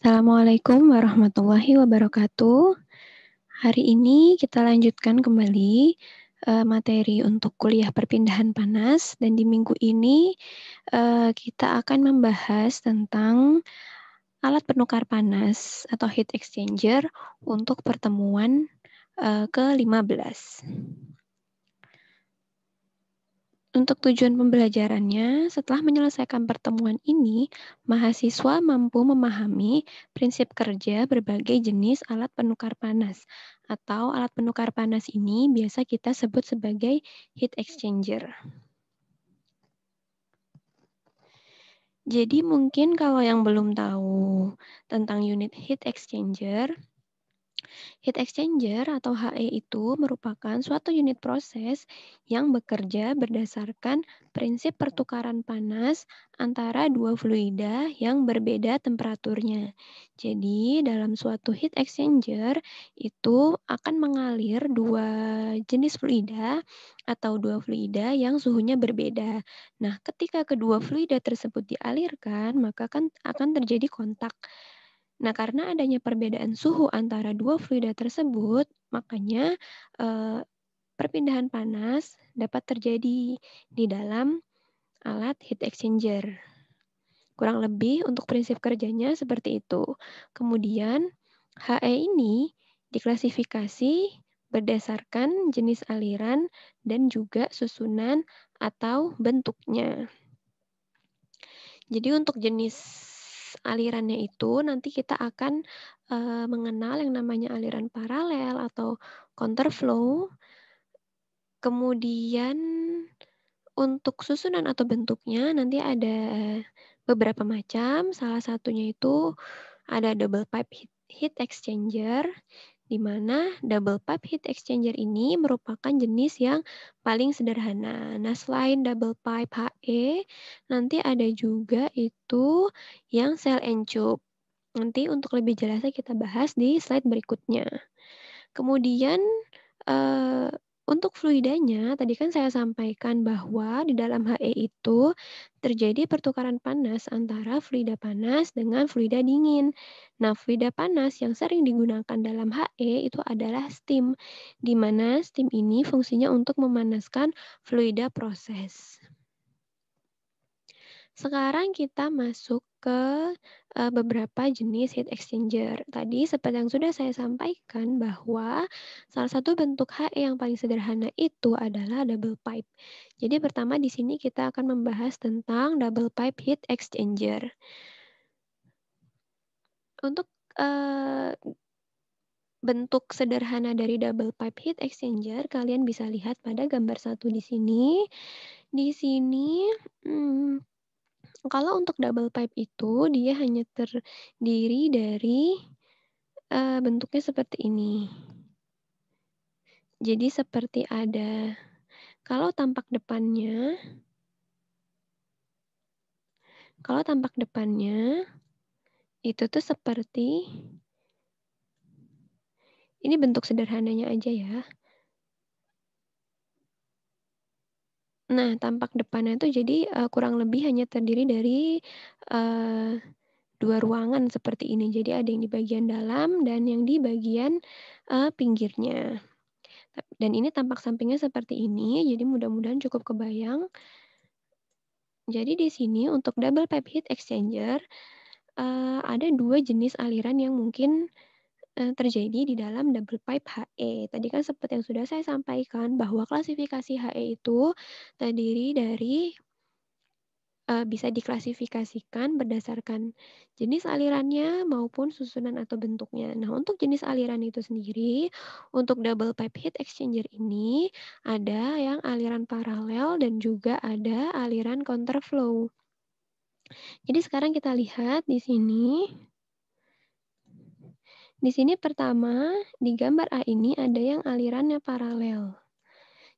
Assalamualaikum warahmatullahi wabarakatuh. Hari ini kita lanjutkan kembali materi untuk kuliah perpindahan panas, dan di minggu ini kita akan membahas tentang alat penukar panas atau heat exchanger untuk pertemuan ke-15. Untuk tujuan pembelajarannya, setelah menyelesaikan pertemuan ini, mahasiswa mampu memahami prinsip kerja berbagai jenis alat penukar panas, atau alat penukar panas ini biasa kita sebut sebagai heat exchanger. Jadi mungkin kalau yang belum tahu tentang unit heat exchanger atau HE itu merupakan suatu unit proses yang bekerja berdasarkan prinsip pertukaran panas antara dua fluida yang berbeda temperaturnya. Jadi, dalam suatu heat exchanger itu akan mengalir dua jenis fluida atau dua fluida yang suhunya berbeda. Nah, ketika kedua fluida tersebut dialirkan, maka kan akan terjadi kontak. Nah, karena adanya perbedaan suhu antara dua fluida tersebut, makanya perpindahan panas dapat terjadi di dalam alat heat exchanger. Kurang lebih untuk prinsip kerjanya seperti itu. Kemudian, HE ini diklasifikasi berdasarkan jenis aliran dan juga susunan atau bentuknya. Jadi untuk jenis alirannya itu nanti kita akan mengenal yang namanya aliran paralel atau counterflow. Kemudian untuk susunan atau bentuknya nanti ada beberapa macam. Salah satunya itu ada double pipe heat exchanger, di mana double pipe heat exchanger ini merupakan jenis yang paling sederhana. Nah, selain double pipe HE, nanti ada juga itu yang cell and tube. Nanti untuk lebih jelasnya kita bahas di slide berikutnya. Kemudian untuk fluidanya, tadi kan saya sampaikan bahwa di dalam HE itu terjadi pertukaran panas antara fluida panas dengan fluida dingin. Nah, fluida panas yang sering digunakan dalam HE itu adalah steam, di mana steam ini fungsinya untuk memanaskan fluida proses. Sekarang kita masuk ke beberapa jenis heat exchanger. Tadi seperti yang sudah saya sampaikan bahwa salah satu bentuk HE yang paling sederhana itu adalah double pipe. Jadi pertama di sini kita akan membahas tentang double pipe heat exchanger. Untuk bentuk sederhana dari double pipe heat exchanger, kalian bisa lihat pada gambar 1 di sini. Di sini, kalau untuk double pipe itu, dia hanya terdiri dari bentuknya seperti ini. Jadi seperti ada, kalau tampak depannya itu tuh seperti, ini bentuk sederhananya aja ya. Nah, tampak depannya itu jadi kurang lebih hanya terdiri dari dua ruangan seperti ini. Jadi ada yang di bagian dalam dan yang di bagian pinggirnya. Dan ini tampak sampingnya seperti ini, jadi mudah-mudahan cukup kebayang. Jadi di sini untuk double pipe heat exchanger ada dua jenis aliran yang mungkin terjadi di dalam double pipe HE. Tadi kan seperti yang sudah saya sampaikan bahwa klasifikasi HE itu terdiri dari bisa diklasifikasikan berdasarkan jenis alirannya maupun susunan atau bentuknya. Nah, untuk jenis aliran itu sendiri, untuk double pipe heat exchanger ini ada yang aliran paralel dan juga ada aliran counterflow. Jadi sekarang kita lihat di sini. Di sini pertama, di gambar A ini ada yang alirannya paralel.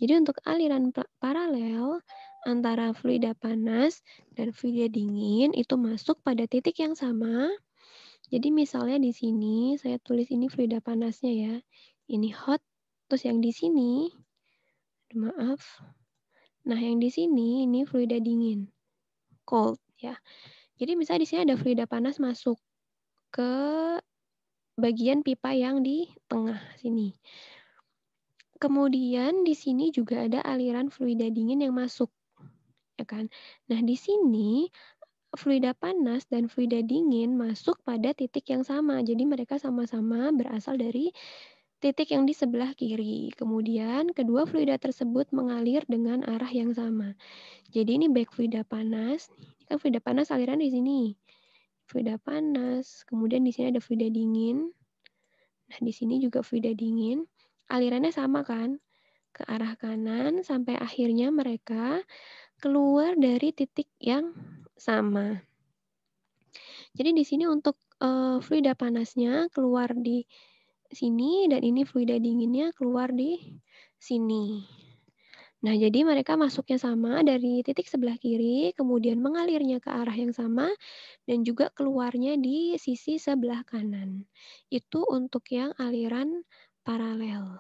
Jadi untuk aliran paralel antara fluida panas dan fluida dingin itu masuk pada titik yang sama. Jadi misalnya di sini saya tulis ini fluida panasnya ya. Ini hot, terus yang di sini, maaf. Nah, yang di sini ini fluida dingin, cold ya. Jadi misalnya di sini ada fluida panas masuk. ke bagian pipa yang di tengah sini. Kemudian di sini juga ada aliran fluida dingin yang masuk, ya kan. Nah, di sini fluida panas dan fluida dingin masuk pada titik yang sama. Jadi mereka sama-sama berasal dari titik yang di sebelah kiri. Kemudian kedua fluida tersebut mengalir dengan arah yang sama. Jadi ini baik fluida panas, ini kan fluida panas aliran di sini. Fluida panas, kemudian di sini ada fluida dingin. Nah, di sini juga fluida dingin. Alirannya sama kan? Ke arah kanan sampai akhirnya mereka keluar dari titik yang sama. Jadi di sini untuk fluida panasnya keluar di sini dan ini fluida dinginnya keluar di sini. Nah, jadi mereka masuknya sama dari titik sebelah kiri, kemudian mengalirnya ke arah yang sama dan juga keluarnya di sisi sebelah kanan. Itu untuk yang aliran paralel.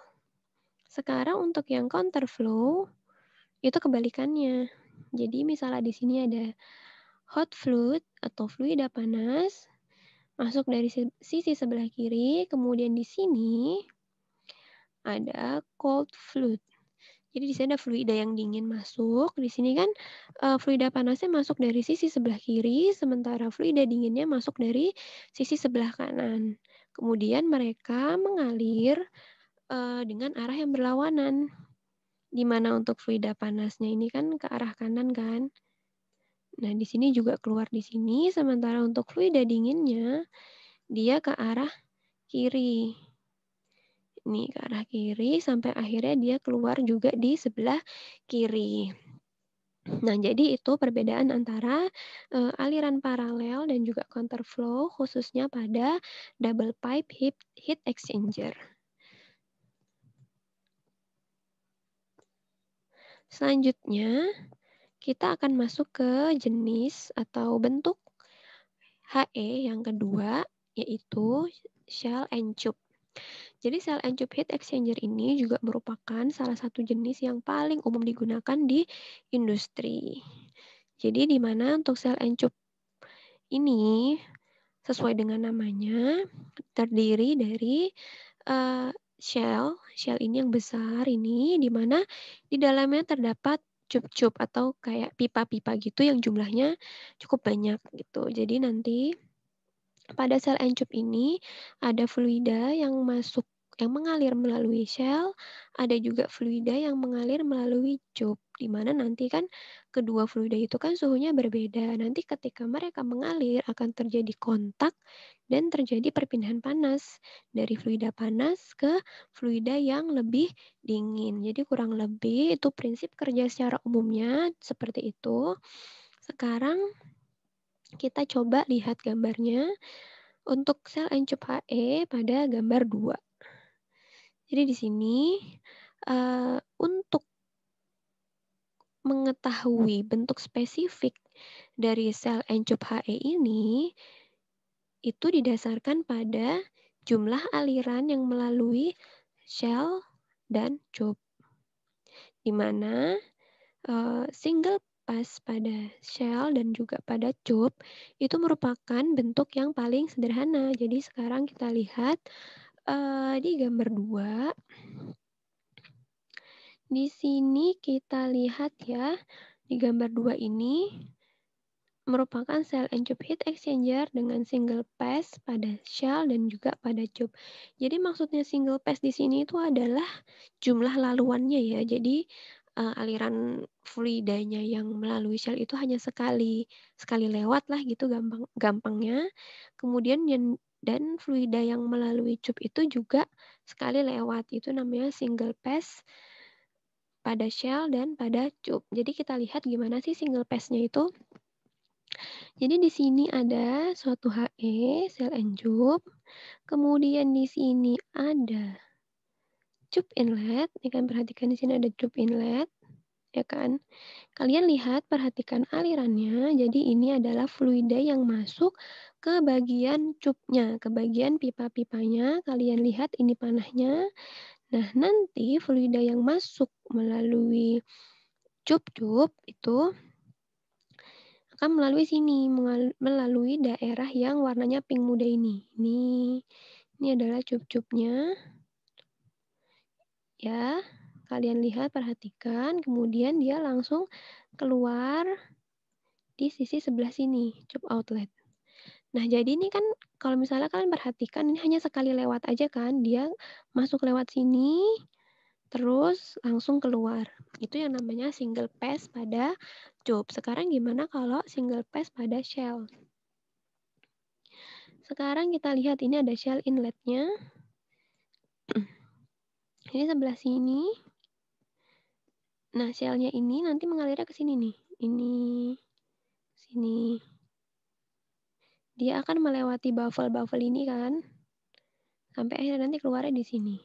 Sekarang untuk yang counterflow itu kebalikannya. Jadi misalnya di sini ada hot fluid atau fluida panas masuk dari sisi sebelah kiri, kemudian di sini ada cold fluid. Jadi di sini ada fluida yang dingin masuk, di sini kan fluida panasnya masuk dari sisi sebelah kiri, sementara fluida dinginnya masuk dari sisi sebelah kanan. Kemudian mereka mengalir dengan arah yang berlawanan. Di mana untuk fluida panasnya ini kan ke arah kanan kan. Nah, di sini juga keluar di sini, sementara untuk fluida dinginnya dia ke arah kiri. Ini ke arah kiri sampai akhirnya dia keluar juga di sebelah kiri. Nah, jadi itu perbedaan antara aliran paralel dan juga counterflow khususnya pada double pipe heat exchanger. Selanjutnya, kita akan masuk ke jenis atau bentuk HE yang kedua, yaitu shell and tube. Jadi shell and tube heat exchanger ini juga merupakan salah satu jenis yang paling umum digunakan di industri. Jadi di mana untuk shell and tube ini sesuai dengan namanya terdiri dari shell ini yang besar ini di mana di dalamnya terdapat cup-cup atau kayak pipa-pipa gitu yang jumlahnya cukup banyak gitu. Jadi nanti pada sel encup ini ada fluida yang masuk yang mengalir melalui shell, ada juga fluida yang mengalir melalui cup, di mana nanti kan kedua fluida itu kan suhunya berbeda. Nanti ketika mereka mengalir akan terjadi kontak dan terjadi perpindahan panas dari fluida panas ke fluida yang lebih dingin. Jadi kurang lebih itu prinsip kerja secara umumnya seperti itu. Sekarang kita coba lihat gambarnya. Untuk sel encup HE pada gambar 2. Jadi di sini untuk mengetahui bentuk spesifik dari sel encup HE ini itu didasarkan pada jumlah aliran yang melalui shell dan cup. Di mana single pass pada shell dan juga pada cup itu merupakan bentuk yang paling sederhana. Jadi sekarang kita lihat di gambar 2. Di sini kita lihat ya, di gambar 2 ini merupakan sel encup heat exchanger dengan single pass pada shell dan juga pada cup. Jadi maksudnya single pass di sini itu adalah jumlah laluannya ya. Jadi aliran fluidanya yang melalui shell itu hanya sekali lewat lah gitu gampangnya. Kemudian dan fluida yang melalui cup itu juga sekali lewat. Itu namanya single pass pada shell dan pada cup. Jadi kita lihat gimana sih single pass-nya itu. Jadi di sini ada suatu HE, sel encup. Kemudian di sini ada cup inlet. Ini kan perhatikan di sini ada cup inlet, ya kan? Kalian lihat, perhatikan alirannya. Jadi ini adalah fluida yang masuk ke bagian cupnya, ke bagian pipa-pipanya. Kalian lihat ini panahnya. Nah, nanti fluida yang masuk melalui cup-cup itu akan melalui sini, melalui daerah yang warnanya pink muda ini. Ini adalah cup-cupnya, ya. Kalian lihat, perhatikan, kemudian dia langsung keluar di sisi sebelah sini, cup outlet. Nah, jadi ini kan kalau misalnya kalian perhatikan ini hanya sekali lewat aja kan, dia masuk lewat sini, terus langsung keluar. Itu yang namanya single pass pada cup. Sekarang gimana kalau single pass pada shell? Sekarang kita lihat ini ada shell inletnya. Ini sebelah sini. Nah, shellnya ini nanti mengalirnya ke sini nih. Ini, sini. Dia akan melewati baffle-baffle ini kan, sampai akhirnya nanti keluarnya di sini.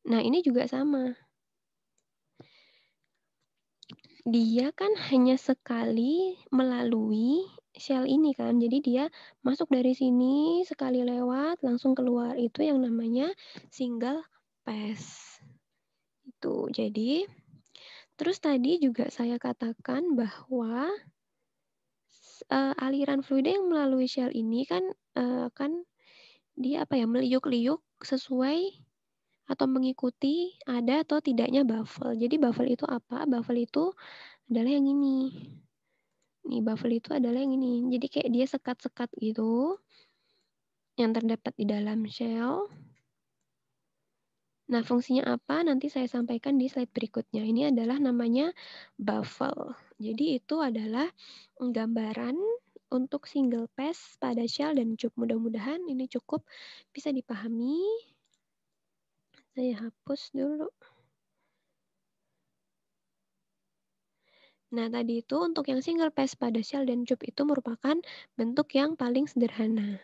Nah, ini juga sama. Dia kan hanya sekali melalui shell ini kan, jadi dia masuk dari sini, sekali lewat, langsung keluar. Itu yang namanya single pass. Itu. Jadi, terus tadi juga saya katakan bahwa aliran fluida yang melalui shell ini kan, kan dia meliuk-liuk sesuai atau mengikuti ada atau tidaknya baffle. Jadi baffle itu apa? Baffle itu adalah yang ini. Nih, baffle itu adalah yang ini. Jadi kayak dia sekat-sekat gitu yang terdapat di dalam shell. Nah, fungsinya apa? Nanti saya sampaikan di slide berikutnya. Ini adalah namanya baffle. Jadi itu adalah gambaran untuk single pass pada shell dan cup. Mudah-mudahan ini cukup bisa dipahami. Saya hapus dulu. Nah, tadi itu untuk yang single pass pada shell dan cup itu merupakan bentuk yang paling sederhana.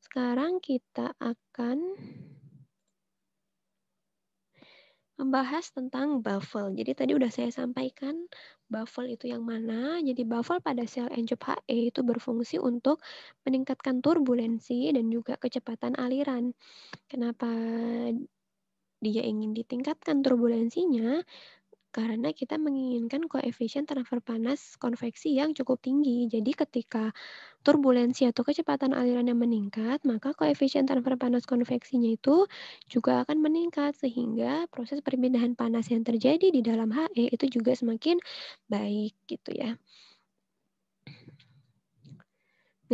Sekarang kita akan membahas tentang baffle. Jadi tadi udah saya sampaikan baffle itu yang mana. Jadi baffle pada sel encup HE itu berfungsi untuk meningkatkan turbulensi dan juga kecepatan aliran. Kenapa dia ingin ditingkatkan turbulensinya? Karena kita menginginkan koefisien transfer panas konveksi yang cukup tinggi. Jadi ketika turbulensi atau kecepatan alirannya meningkat, maka koefisien transfer panas konveksinya itu juga akan meningkat sehingga proses perpindahan panas yang terjadi di dalam HE itu juga semakin baik gitu ya.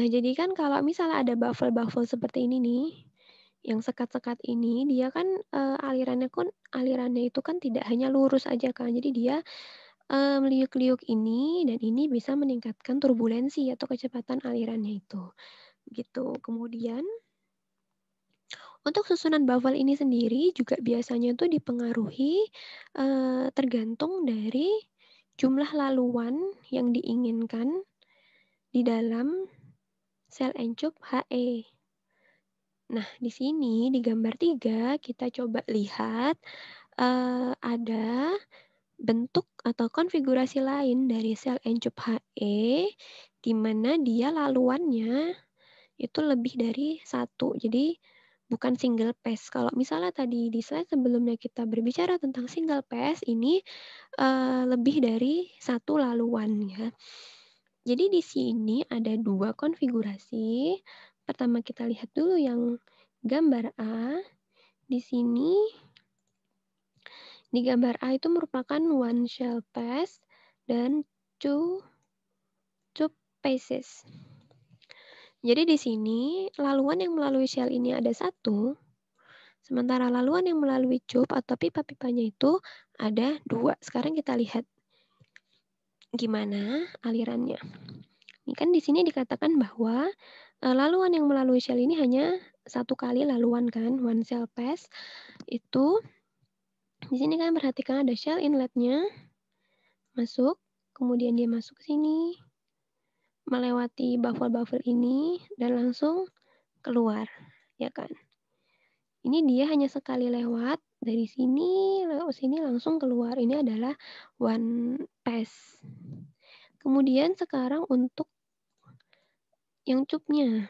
Nah, jadi kan kalau misalnya ada baffle-baffle seperti ini nih, yang sekat-sekat ini dia kan alirannya itu kan tidak hanya lurus aja kan. Jadi dia meliuk-liuk ini dan ini bisa meningkatkan turbulensi atau kecepatan alirannya itu. Gitu. Kemudian untuk susunan baffle ini sendiri juga biasanya tuh dipengaruhi tergantung dari jumlah laluan yang diinginkan di dalam sel encup HE. Nah, di sini di gambar 3 kita coba lihat ada bentuk atau konfigurasi lain dari sel encup HE di mana dia laluannya itu lebih dari satu. Jadi bukan single pass. Kalau misalnya tadi di slide sebelumnya kita berbicara tentang single pass, ini lebih dari satu laluan ya. Jadi di sini ada dua konfigurasi. Pertama kita lihat dulu yang gambar A. Di sini di gambar A itu merupakan one shell pass dan two tube passes. Jadi di sini laluan yang melalui shell ini ada satu, sementara laluan yang melalui cup atau pipa-pipanya itu ada dua. Sekarang kita lihat gimana alirannya. Ini kan di sini dikatakan bahwa laluan yang melalui shell ini hanya satu kali laluan kan, one shell pass. Itu di sini kan perhatikan ada shell inletnya masuk, kemudian dia masuk ke sini, melewati baffle-baffle ini dan langsung keluar, ya kan? Ini dia hanya sekali lewat dari sini, lewat sini langsung keluar. Ini adalah one pass. Kemudian sekarang untuk yang cupnya.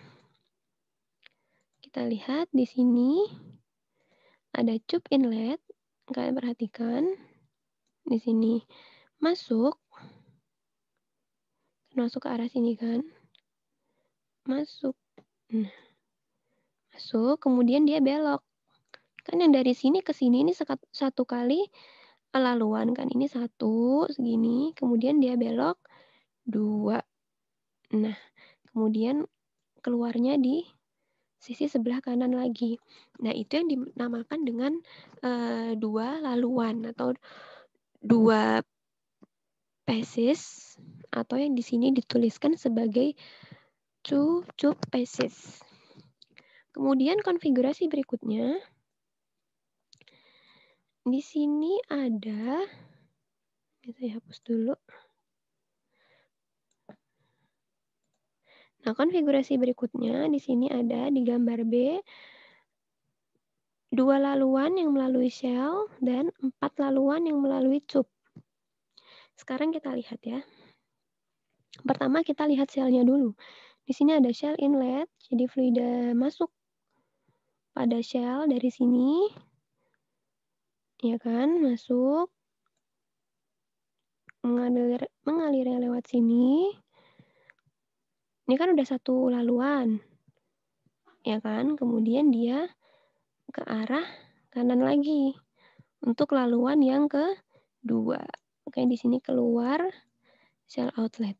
Kita lihat di sini ada cup inlet. Kalian perhatikan di sini masuk. masuk ke arah sini kan. Masuk. Nah, masuk, kemudian dia belok. Kan yang dari sini ke sini ini satu kali laluan kan. Ini satu, segini. Kemudian dia belok 2. Nah, kemudian keluarnya di sisi sebelah kanan lagi. Nah, itu yang dinamakan dengan dua laluan atau dua passes, atau yang di sini dituliskan sebagai two tube passes. Kemudian konfigurasi berikutnya, di sini ada, saya hapus dulu. Nah, konfigurasi berikutnya di sini ada di gambar B, 2 laluan yang melalui shell dan 4 laluan yang melalui tube. Sekarang kita lihat ya. Pertama kita lihat shell-nya dulu. Di sini ada shell inlet, jadi fluida masuk pada shell dari sini, ya kan, masuk, mengalirnya lewat sini. Ini kan udah satu laluan, ya kan, kemudian dia ke arah kanan lagi untuk laluan yang kedua. Kayak di sini keluar shell outlet.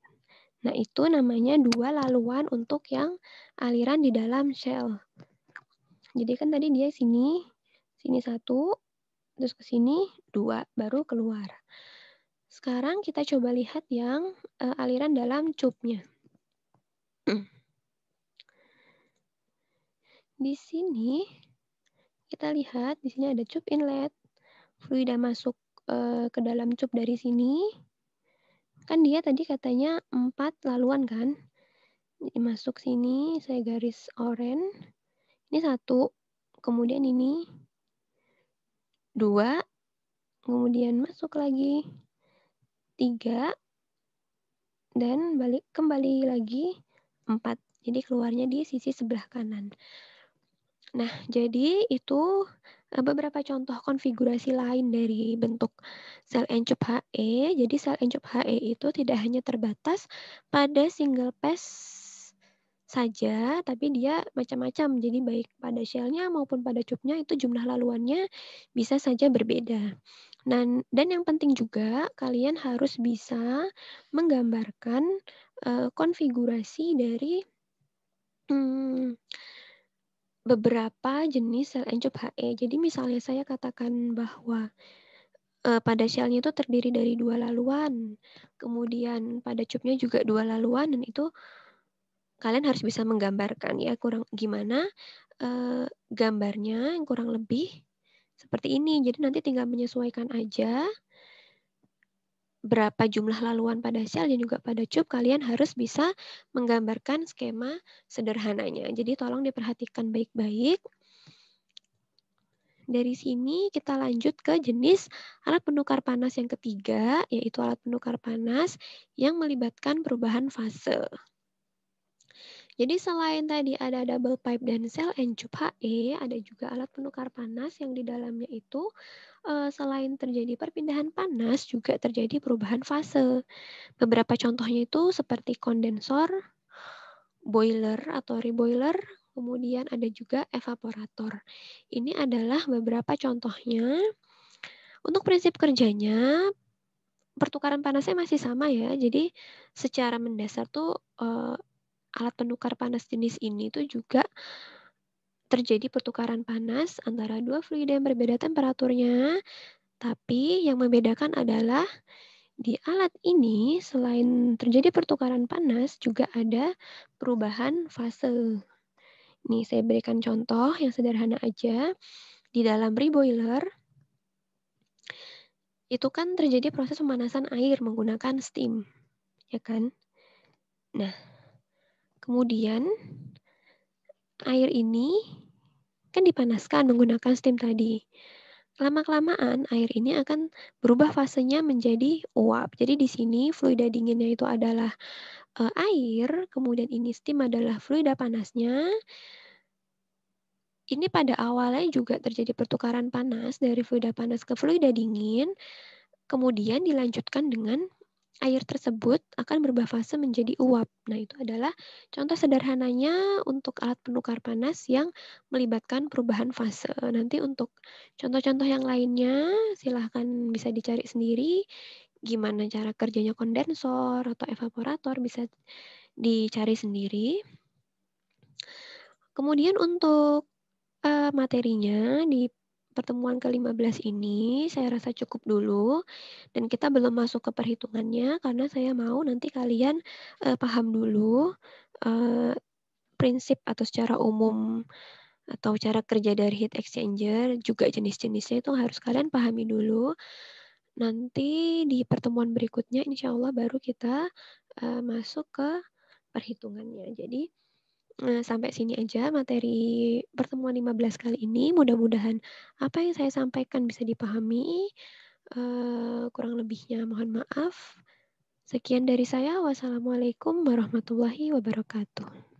Nah, itu namanya 2 laluan untuk yang aliran di dalam shell. Jadi kan tadi dia sini 1, terus ke sini 2, baru keluar. Sekarang kita coba lihat yang aliran dalam tube-nya. Di sini kita lihat, di sini ada tube inlet. Fluida masuk ke dalam tube dari sini. Kan dia tadi katanya 4 laluan kan? Jadi masuk sini, saya garis oranye. Ini 1, kemudian ini 2, kemudian masuk lagi 3, dan kembali lagi 4. Jadi keluarnya di sisi sebelah kanan. Nah, jadi itu beberapa contoh konfigurasi lain dari bentuk sel encup HE. Jadi sel encup HE itu tidak hanya terbatas pada single pass saja, tapi dia macam-macam. Jadi baik pada shell-nya maupun pada tube-nya itu jumlah laluannya bisa saja berbeda. Dan yang penting juga kalian harus bisa menggambarkan konfigurasi dari beberapa jenis sel encup HE. Jadi misalnya saya katakan bahwa pada shell-nya itu terdiri dari 2 laluan, kemudian pada tube-nya juga 2 laluan, dan itu kalian harus bisa menggambarkan ya gimana gambarnya yang kurang lebih seperti ini. Jadi nanti tinggal menyesuaikan aja berapa jumlah laluan pada shell dan juga pada tube, kalian harus bisa menggambarkan skema sederhananya. Jadi tolong diperhatikan baik-baik. Dari sini kita lanjut ke jenis alat penukar panas yang ketiga, yaitu alat penukar panas yang melibatkan perubahan fase. Jadi selain tadi ada double pipe dan sel encup HE, ada juga alat penukar panas yang di dalamnya itu selain terjadi perpindahan panas, juga terjadi perubahan fase. Beberapa contohnya itu seperti kondensor, boiler atau reboiler, kemudian ada juga evaporator. Ini adalah beberapa contohnya. Untuk prinsip kerjanya, pertukaran panasnya masih sama ya. Jadi secara mendasar tuh alat penukar panas jenis ini tuh juga terjadi pertukaran panas antara dua fluida yang berbeda temperaturnya. Tapi yang membedakan adalah di alat ini selain terjadi pertukaran panas juga ada perubahan fase. Nih saya berikan contoh yang sederhana aja. Di dalam reboiler itu kan terjadi proses pemanasan air menggunakan steam, ya kan? Nah, kemudian air ini kan dipanaskan menggunakan steam tadi. Lama-kelamaan air ini akan berubah fasenya menjadi uap. Jadi di sini fluida dinginnya itu adalah air, kemudian ini steam adalah fluida panasnya. Ini pada awalnya juga terjadi pertukaran panas dari fluida panas ke fluida dingin, kemudian dilanjutkan dengan Air tersebut akan berubah fase menjadi uap. Nah, itu adalah contoh sederhananya untuk alat penukar panas yang melibatkan perubahan fase. Nanti untuk contoh-contoh yang lainnya silahkan bisa dicari sendiri, gimana cara kerjanya kondensor atau evaporator bisa dicari sendiri. Kemudian untuk materinya di pertemuan ke-15 ini saya rasa cukup dulu dan kita belum masuk ke perhitungannya karena saya mau nanti kalian, paham dulu, eee, prinsip atau secara umum atau cara kerja dari heat exchanger, juga jenis-jenisnya itu harus kalian pahami dulu. Nanti di pertemuan berikutnya insya Allah baru kita, masuk ke perhitungannya. Jadi sampai sini aja materi pertemuan 15 kali ini. Mudah-mudahan apa yang saya sampaikan bisa dipahami, kurang lebihnya mohon maaf. Sekian dari saya. Wassalamualaikum warahmatullahi wabarakatuh.